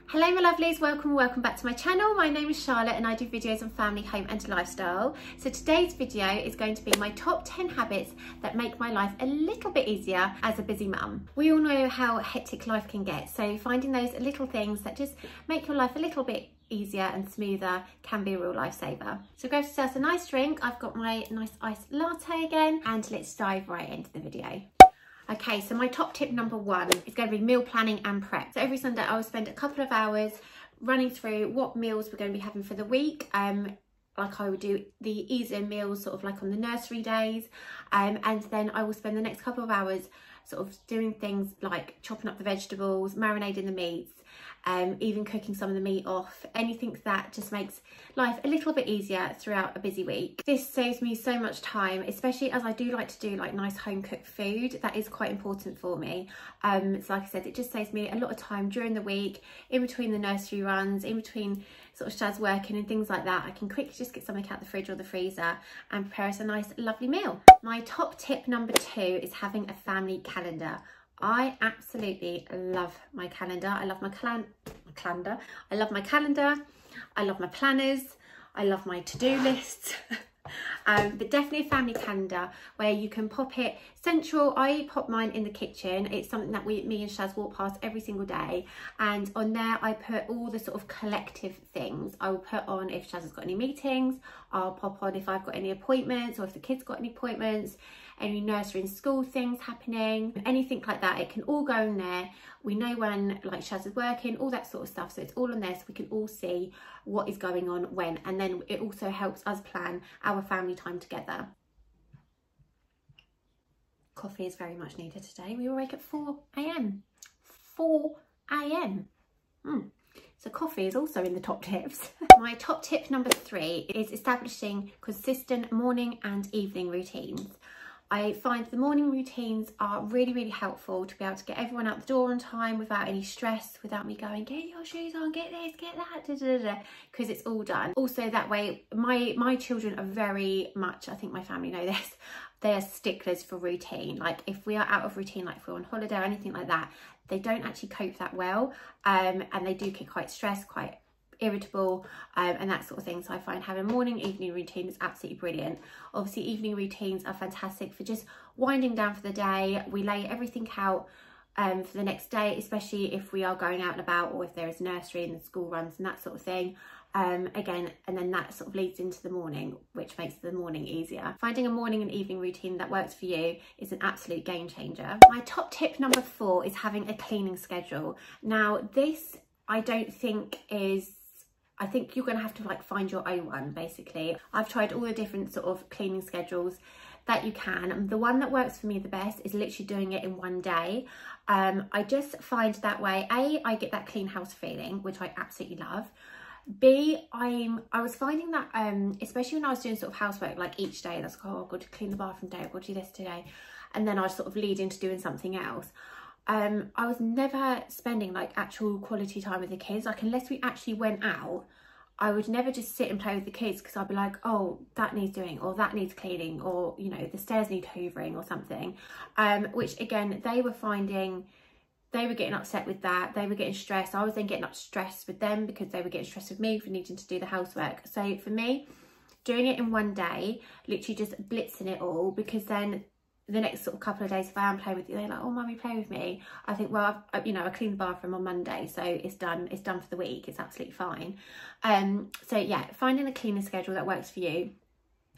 Hello my lovelies, welcome back to my channel. My name is Charlotte and I do videos on family, home and lifestyle. So today's video is going to be my top 10 habits that make my life a little bit easier as a busy mum. We all know how hectic life can get, so finding those little things that just make your life a little bit easier and smoother can be a real lifesaver. So grab yourself a nice drink. I've got my nice iced latte again, and let's dive right into the video. Okay, so my top tip number one is going to be meal planning and prep. So every Sunday I will spend a couple of hours running through what meals we're going to be having for the week. Like I would do the easier meals sort of like on the nursery days. And then I will spend the next couple of hours sort of doing things like chopping up the vegetables, marinating the meats, even cooking some of the meat off, anything that just makes life a little bit easier throughout a busy week. This saves me so much time, especially as I do like to do like nice home cooked food. That is quite important for me. So like I said, it just saves me a lot of time during the week, in between the nursery runs, in between sort of Shaz working and things like that. I can quickly just get something out the fridge or the freezer and prepare us a nice lovely meal. My top tip number two is having a family calendar. I absolutely love my calendar. I love my calendar. I love my calendar. I love my planners. I love my to-do lists. But definitely a family calendar where you can pop it central. I pop mine in the kitchen. It's something that me and Shaz walk past every single day, and on there I put all the sort of collective things. I will put on if Shaz has got any meetings. I'll pop on if I've got any appointments, or if the kids got any appointments, any nursery and school things happening, anything like that. It can all go in there. We know when like Shaz is working, all that sort of stuff, so it's all on there so we can all see what is going on when, and then it also helps us plan our family time together. Coffee is very much needed today. We were awake at 4 a.m. 4 a.m. So coffee is also in the top tips. My top tip number three is establishing consistent morning and evening routines. I find the morning routines are really helpful to be able to get everyone out the door on time without any stress, without me going, get your shoes on, get this, get that, because it's all done. Also that way, my children are very much, I think my family know this, they are sticklers for routine. Like if we are out of routine, like if we're on holiday or anything like that, they don't actually cope that well, and they do get quite stressed, quite irritable, and that sort of thing. So I find having morning evening routine is absolutely brilliant. Obviously evening routines are fantastic for just winding down for the day. We lay everything out for the next day, especially if we are going out and about, or if there is nursery and the school runs and that sort of thing. Again, and then that sort of leads into the morning, which makes the morning easier. Finding a morning and evening routine that works for you is an absolute game changer. My top tip number four is having a cleaning schedule. Now this I don't think is, I think you're going to have to like find your own one basically. I've tried all the different sort of cleaning schedules that you can, and the one that works for me the best is literally doing it in one day. I just find that way, A, I get that clean house feeling, which I absolutely love. B, I was finding that especially when I was doing sort of housework, like each day that's like, oh, I've got to clean the bathroom today, I've got to do this today, and then I sort of lead into doing something else. I was never spending like actual quality time with the kids. Like unless we actually went out, I would never just sit and play with the kids, because I'd be like, oh, that needs doing, or that needs cleaning, or you know, the stairs need hoovering or something, which again, they were finding, they were getting upset with that, they were getting stressed. I was then getting stressed with them because they were getting stressed with me for needing to do the housework. So for me, doing it in one day, literally just blitzing it all, because then the next sort of couple of days, if I am playing with you, they're like, oh, mummy, play with me. I think, well, you know, I cleaned the bathroom on Monday, so it's done for the week. It's absolutely fine. So yeah, finding a cleaning schedule that works for you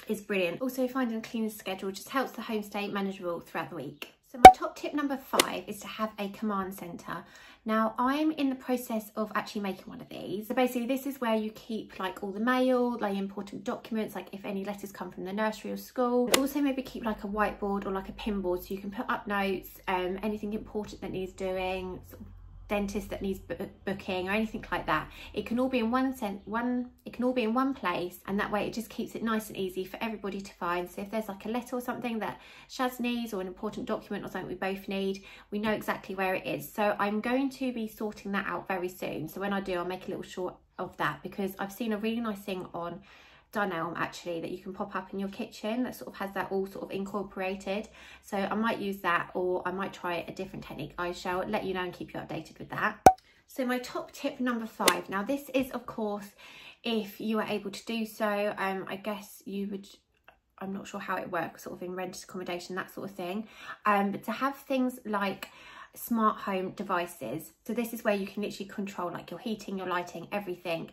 is brilliant. Also, finding a cleaning schedule just helps the home stay manageable throughout the week. So my top tip number five is to have a command centre. Now I'm in the process of actually making one of these. So basically this is where you keep like all the mail, like important documents, like if any letters come from the nursery or school. Also maybe keep like a whiteboard or like a pinboard so you can put up notes, anything important that needs doing, sort of dentist that needs booking or anything like that. It can all be in one place, and that way it just keeps it nice and easy for everybody to find. So if there's like a letter or something that Shaz needs, or an important document or something we both need, we know exactly where it is. So I'm going to be sorting that out very soon. So when I do, I'll make a little short of that, because I've seen a really nice thing on Dunelm actually that you can pop up in your kitchen that sort of has that all sort of incorporated. So I might use that, or I might try a different technique. I shall let you know and keep you updated with that. So my top tip number 5. Now this is, of course, if you are able to do so. I guess you would, I'm not sure how it works, sort of in rented accommodation, that sort of thing. But to have things like smart home devices. So this is where you can literally control like your heating, your lighting, everything,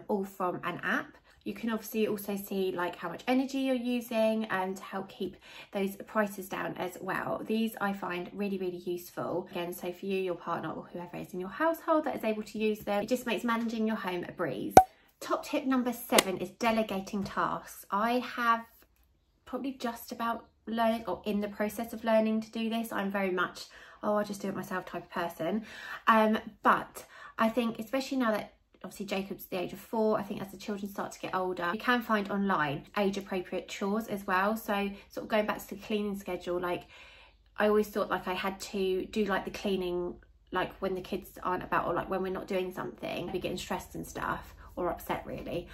all from an app. You can obviously also see like how much energy you're using and to help keep those prices down as well. These I find really, really useful. Again, so for you, your partner or whoever is in your household that is able to use them, it just makes managing your home a breeze. Top tip number 7 is delegating tasks. I have probably just about learned or in the process of learning to do this. I'm very much, oh, I'll just do it myself type of person. But I think especially now that obviously Jacob's the age of 4, I think as the children start to get older, you can find online age appropriate chores as well. So sort of going back to the cleaning schedule, like I always thought like I had to do like the cleaning like when the kids aren't about, or like when we're not doing something, we're getting stressed and stuff or upset really.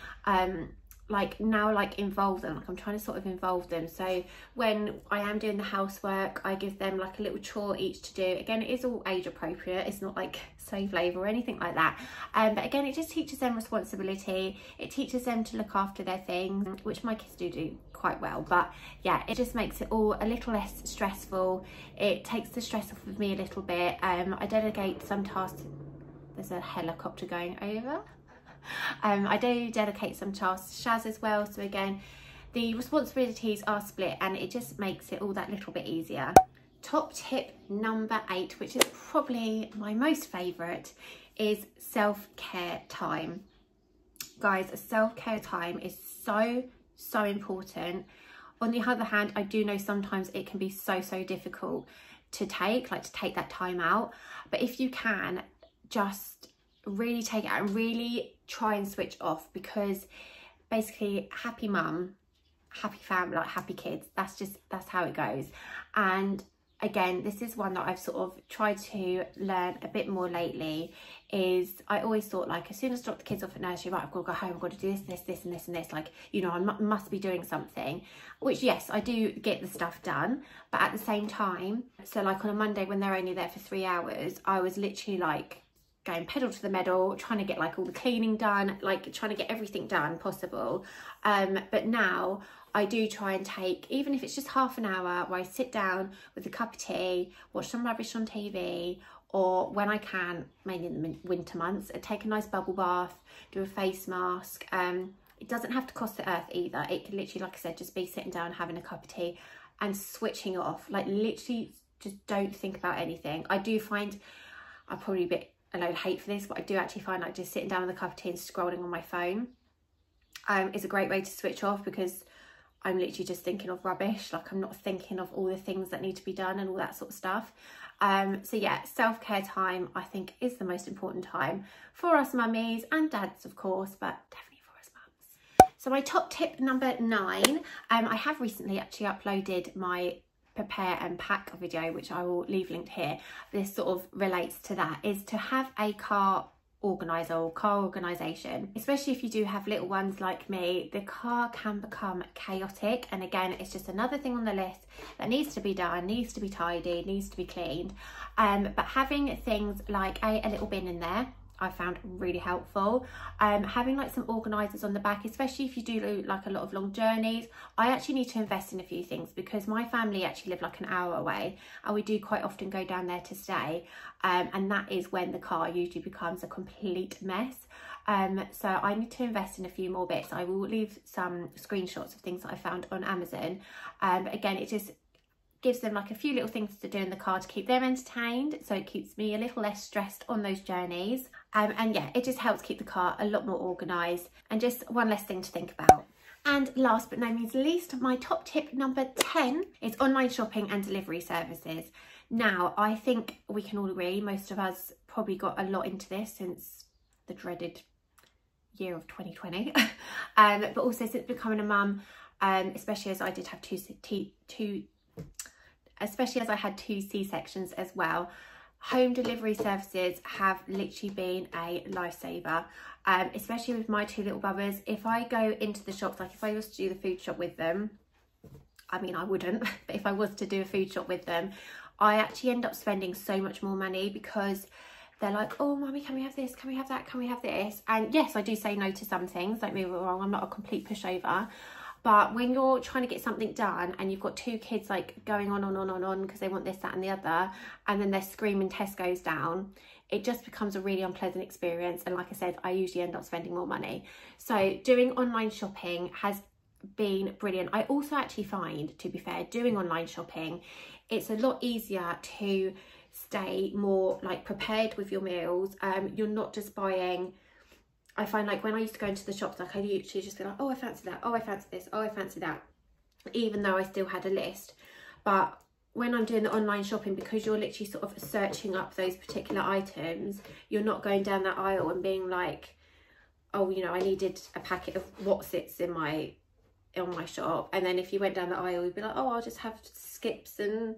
Like now, like involve them, like I'm trying to sort of involve them. So when I am doing the housework, I give them like a little chore each to do. Again, it is all age appropriate, it's not like slave labour or anything like that. But again, it just teaches them responsibility, it teaches them to look after their things, which my kids do quite well. But yeah, it just makes it all a little less stressful. It takes the stress off of me a little bit. I delegate some tasks. There's a helicopter going over. I do dedicate some tasks to Shaz as well, so again the responsibilities are split and it just makes it all that little bit easier. Top tip number 8, which is probably my most favourite, is self-care time. Guys, self-care time is so important. On the other hand, I do know sometimes it can be so difficult to take that time out, but if you can just really take it out and really try and switch off, because basically happy mum, happy family, like happy kids, that's how it goes. And again, this is one that I've sort of tried to learn a bit more lately. Is I always thought like as soon as I drop the kids off at nursery, right, I've got to go home, I've got to do this and this, like, you know, I must be doing something, which yes, I do get the stuff done, but at the same time, so like on a Monday when they're only there for 3 hours, I was literally like going pedal to the metal, trying to get like all the cleaning done, like trying to get everything done possible. But now I do try and take, even if it's just half an hour where I sit down with a cup of tea, watch some rubbish on TV, or when I can, mainly in the winter months, I take a nice bubble bath, do a face mask. It doesn't have to cost the earth either. It can literally, like I said, just be sitting down having a cup of tea and switching off, like literally just don't think about anything. I do find, I'm probably a bit a load of hate for this, but I do actually find like just sitting down with a cup of tea and scrolling on my phone is a great way to switch off, because I'm literally just thinking of rubbish, like I'm not thinking of all the things that need to be done and all that sort of stuff. So yeah, self-care time I think is the most important time for us mummies and dads of course, but definitely for us mums. So my top tip number 9, I have recently actually uploaded my prepare and pack video, which I will leave linked here. This sort of relates to that, is to have a car organizer or car organization, especially if you do have little ones like me. The car can become chaotic, and again, it's just another thing on the list that needs to be done, needs to be tidied, needs to be cleaned. But having things like a little bin in there I found really helpful. Having like some organisers on the back, especially if you do like a lot of long journeys. I actually need to invest in a few things because my family actually live like an hour away and we do quite often go down there to stay, and that is when the car usually becomes a complete mess. So I need to invest in a few more bits. I will leave some screenshots of things that I found on Amazon, but again, it just gives them like a few little things to do in the car to keep them entertained, so it keeps me a little less stressed on those journeys. And yeah, it just helps keep the car a lot more organised and just one less thing to think about. And last but no means least, my top tip number 10 is online shopping and delivery services. Now, I think we can all agree, most of us probably got a lot into this since the dreaded year of 2020, but also since becoming a mum, especially as I did have especially as I had 2 C-sections as well. Home delivery services have literally been a lifesaver, especially with my 2 little brothers. If I go into the shops, like if I was to do the food shop with them, I mean I wouldn't, but if I was to do a food shop with them, I actually end up spending so much more money because they're like, oh mummy, can we have this, can we have that, can we have this? And yes, I do say no to some things, don't move it wrong, I'm not a complete pushover. But when you're trying to get something done and you've got two kids like going on because they want this, that and the other, and then they're screaming Tesco's down, it just becomes a really unpleasant experience. And like I said, I usually end up spending more money. So doing online shopping has been brilliant. I also actually find, to be fair, doing online shopping, it's a lot easier to stay more like prepared with your meals. You're not just buying, I find like when I used to go into the shops, like I literally just be like, oh I fancy that, oh I fancy this, oh I fancy that, even though I still had a list. But when I'm doing the online shopping, because you're literally sort of searching up those particular items, you're not going down that aisle and being like, oh, you know, I needed a packet of Whatsits on my shop, and then if you went down the aisle you'd be like, oh I'll just have skips and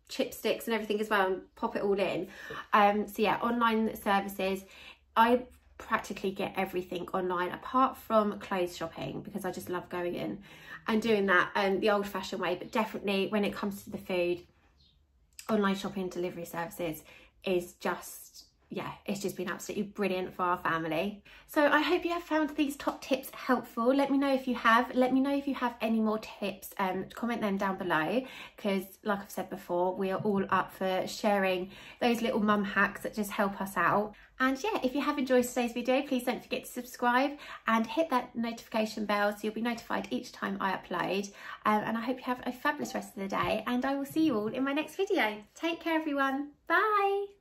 chipsticks and everything as well and pop it all in. So yeah, online services, I practically get everything online apart from clothes shopping, because I just love going in and doing that the old-fashioned way. But definitely when it comes to the food, online shopping and delivery services is just, yeah, it's just been absolutely brilliant for our family. So I hope you have found these top tips helpful. Let me know if you have. Let me know if you have any more tips. Comment them down below, because like I've said before, we are all up for sharing those little mum hacks that just help us out. And yeah, if you have enjoyed today's video, please don't forget to subscribe and hit that notification bell so you'll be notified each time I upload. And I hope you have a fabulous rest of the day, and I will see you all in my next video. Take care everyone. Bye.